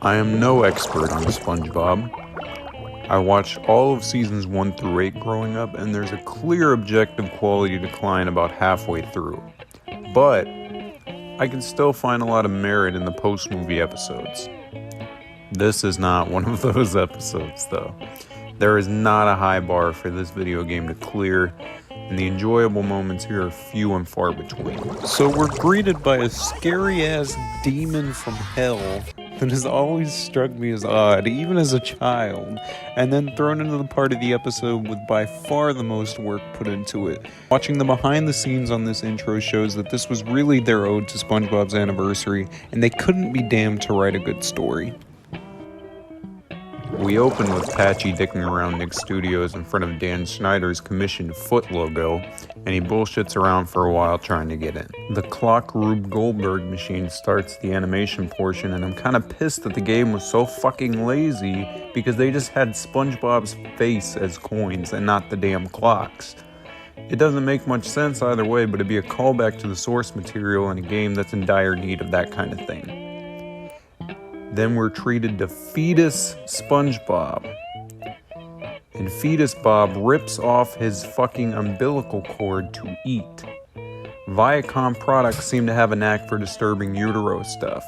I am no expert on SpongeBob. I watched all of seasons 1 through 8 growing up, and there's a clear objective quality decline about halfway through. But I can still find a lot of merit in the post-movie episodes. This is not one of those episodes, though. There is not a high bar for this video game to clear, and the enjoyable moments here are few and far between. So we're greeted by a scary-ass demon from hell that has always struck me as odd, even as a child, and then thrown into the part of the episode with by far the most work put into it. Watching the behind the scenes on this intro shows that this was really their ode to SpongeBob's anniversary, and they couldn't be damned to write a good story. We open with Patchy dicking around Nick's studios in front of Dan Schneider's commissioned foot logo, and he bullshits around for a while trying to get in. The clock Rube Goldberg machine starts the animation portion, and I'm kind of pissed that the game was so fucking lazy because they just had SpongeBob's face as coins and not the damn clocks. It doesn't make much sense either way, but it'd be a callback to the source material in a game that's in dire need of that kind of thing. Then we're treated to Fetus SpongeBob. And Fetus Bob rips off his fucking umbilical cord to eat. Viacom products seem to have a knack for disturbing utero stuff.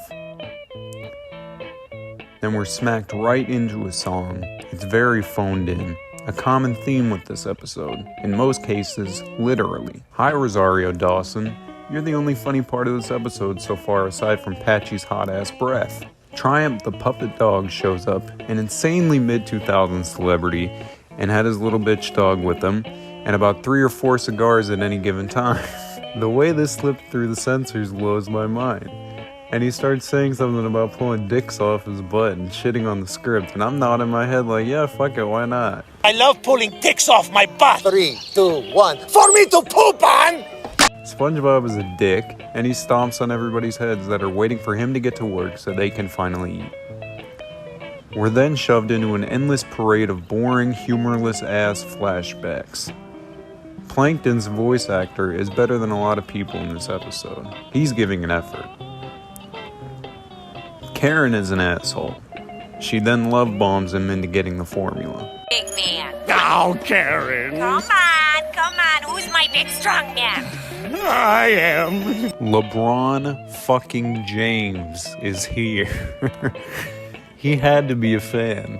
Then we're smacked right into a song. It's very phoned in. A common theme with this episode. In most cases, literally. Hi Rosario Dawson. You're the only funny part of this episode so far aside from Patchy's hot-ass breath. Triumph the puppet dog shows up, an insanely mid-2000s celebrity, and had his little bitch dog with him, and about 3 or 4 cigars at any given time. The way this slipped through the censors blows my mind. And he starts saying something about pulling dicks off his butt and shitting on the script, and I'm nodding my head like, yeah, fuck it, why not? I love pulling dicks off my butt! 3, 2, 1, for me to poop on! SpongeBob is a dick, and he stomps on everybody's heads that are waiting for him to get to work so they can finally eat. We're then shoved into an endless parade of boring, humorless-ass flashbacks. Plankton's voice actor is better than a lot of people in this episode. He's giving an effort. Karen is an asshole. She then love bombs him into getting the formula. Big man. Oh, Karen! Come on, who's my big strong man? I am. LeBron fucking James is here. He had to be a fan.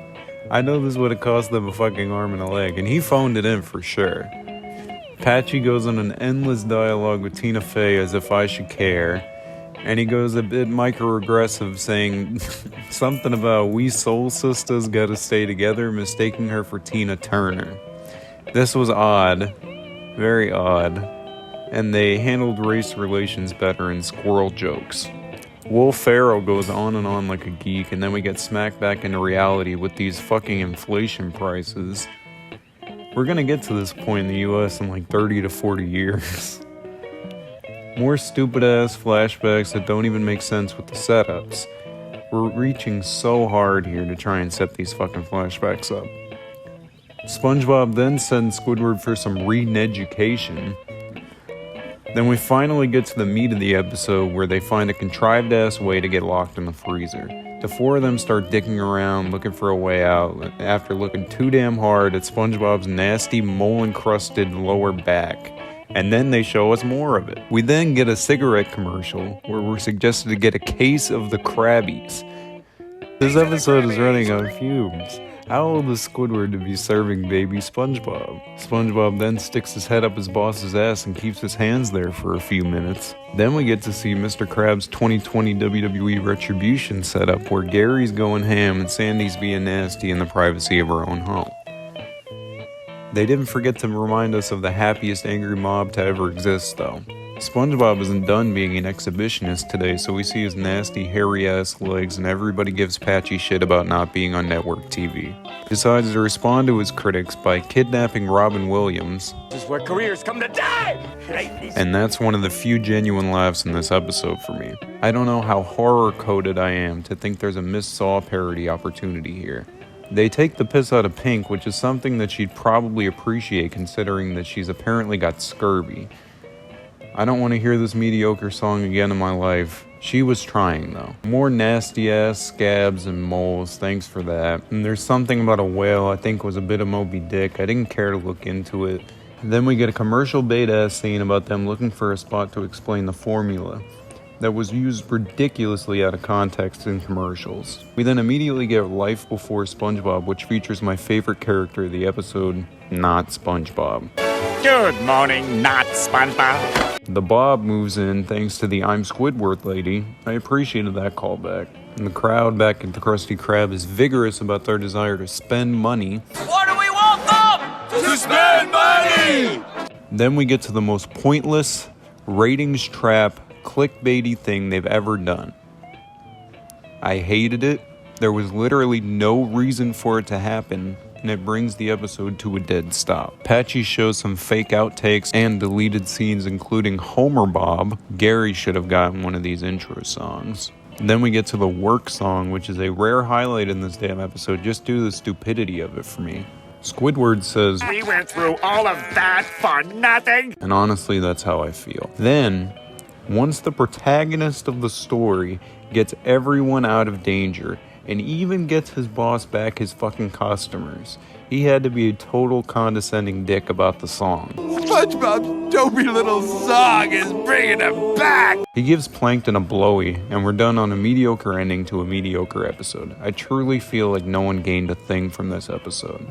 I know this would have cost them a fucking arm and a leg, and he phoned it in for sure. Patchy goes on an endless dialogue with Tina Fey as if I should care, and he goes a bit microaggressive saying something about we soul sisters gotta stay together, mistaking her for Tina Turner. This was odd, very odd. And they handled race relations better in squirrel jokes. Will Ferrell goes on and on like a geek, and then we get smacked back into reality with these fucking inflation prices. We're gonna get to this point in the US in like 30 to 40 years. More stupid-ass flashbacks that don't even make sense with the setups. We're reaching so hard here to try and set these fucking flashbacks up. SpongeBob then sends Squidward for some reneducation. Then we finally get to the meat of the episode where they find a contrived-ass way to get locked in the freezer. The 4 of them start dicking around looking for a way out after looking too damn hard at SpongeBob's nasty mole-encrusted lower back. And then they show us more of it. We then get a cigarette commercial where we're suggested to get a case of the Krabbies. This episode is running on fumes. How old is Squidward to be serving baby SpongeBob? SpongeBob then sticks his head up his boss's ass and keeps his hands there for a few minutes. Then we get to see Mr. Krabs' 2020 WWE Retribution setup where Gary's going ham and Sandy's being nasty in the privacy of her own home. They didn't forget to remind us of the happiest angry mob to ever exist, though. SpongeBob isn't done being an exhibitionist today, so we see his nasty, hairy-ass legs, and everybody gives Patchy shit about not being on network TV. He decides to respond to his critics by kidnapping Robin Williams. This is where careers come to die! And that's one of the few genuine laughs in this episode for me. I don't know how horror-coded I am to think there's a Miss Saw parody opportunity here. They take the piss out of Pink, which is something that she'd probably appreciate considering that she's apparently got scurvy. I don't want to hear this mediocre song again in my life. She was trying though. More nasty ass scabs and moles, thanks for that. And there's something about a whale I think was a bit of Moby Dick. I didn't care to look into it. Then we get a commercial bait-ass scene about them looking for a spot to explain the formula that was used ridiculously out of context in commercials. We then immediately get Life Before Spongebob, which features my favorite character of the episode, not Spongebob. Good morning, not SpongeBob. The Bob moves in thanks to the I'm Squidward lady. I appreciated that callback. And the crowd back at the Krusty Krab is vigorous about their desire to spend money. What do we want them? To spend money! Then we get to the most pointless, ratings trap, clickbaity thing they've ever done. I hated it. There was literally no reason for it to happen, and it brings the episode to a dead stop. Patchy shows some fake outtakes and deleted scenes, including Homer Bob. Gary should have gotten one of these intro songs. Then we get to the work song, which is a rare highlight in this damn episode just due to the stupidity of it for me. Squidward says, We went through all of that for nothing. and honestly, that's how I feel. Then, once the protagonist of the story gets everyone out of danger and even gets his boss back his fucking customers, he had to be a total condescending dick about the song. SpongeBob's dopey little song is bringing him back! He gives Plankton a blowy, and we're done on a mediocre ending to a mediocre episode. I truly feel like no one gained a thing from this episode.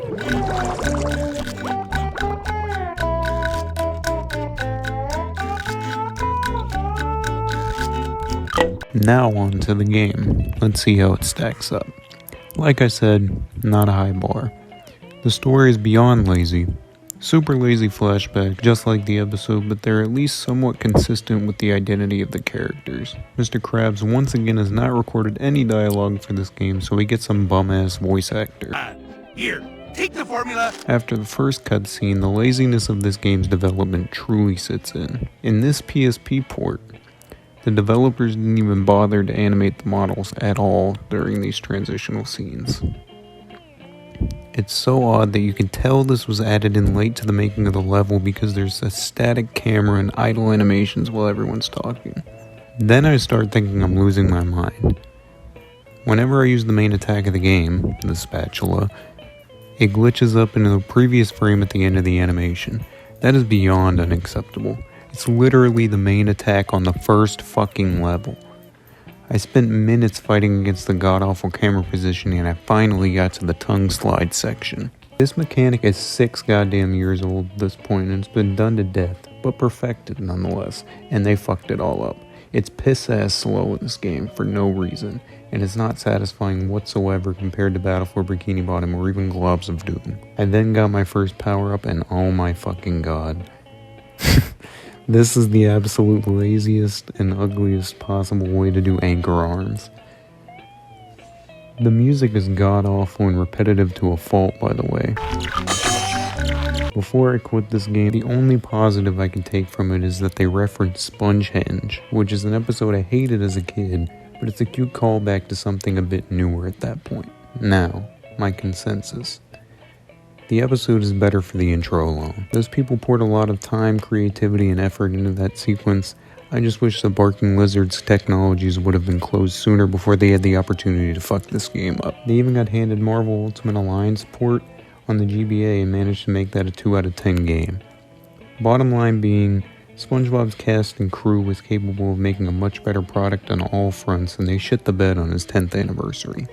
Now on to the game. Let's see how it stacks up. Like I said, not a high bar. The story is beyond lazy. Super lazy flashback, just like the episode, but they're at least somewhat consistent with the identity of the characters. Mr. Krabs once again has not recorded any dialogue for this game, so we get some bum-ass voice actor. Here, take the formula. After the first cutscene, the laziness of this game's development truly sits in. In this PSP port, the developers didn't even bother to animate the models at all during these transitional scenes. It's so odd that you can tell this was added in late to the making of the level because there's a static camera and idle animations while everyone's talking. Then I start thinking I'm losing my mind. Whenever I use the main attack of the game, the spatula, it glitches up into the previous frame at the end of the animation. That is beyond unacceptable. It's literally the main attack on the first fucking level. I spent minutes fighting against the god-awful camera positioning and I finally got to the tongue slide section. This mechanic is 6 goddamn years old at this point and it's been done to death, but perfected nonetheless, and they fucked it all up. It's piss-ass slow in this game for no reason, and it's not satisfying whatsoever compared to Battle for Bikini Bottom or even Globs of Doom. I then got my first power-up and oh my fucking god. This is the absolute laziest and ugliest possible way to do anchor arms. The music is god-awful and repetitive to a fault, by the way. Before I quit this game, the only positive I can take from it is that they reference Spongehenge, which is an episode I hated as a kid, but it's a cute callback to something a bit newer at that point. Now, my consensus. The episode is better for the intro alone. Those people poured a lot of time, creativity, and effort into that sequence. I just wish the Barking Lizard's technologies would have been closed sooner before they had the opportunity to fuck this game up. They even got handed Marvel Ultimate Alliance port on the GBA and managed to make that a 2 out of 10 game. Bottom line being, SpongeBob's cast and crew was capable of making a much better product on all fronts, and they shit the bed on his 10th anniversary.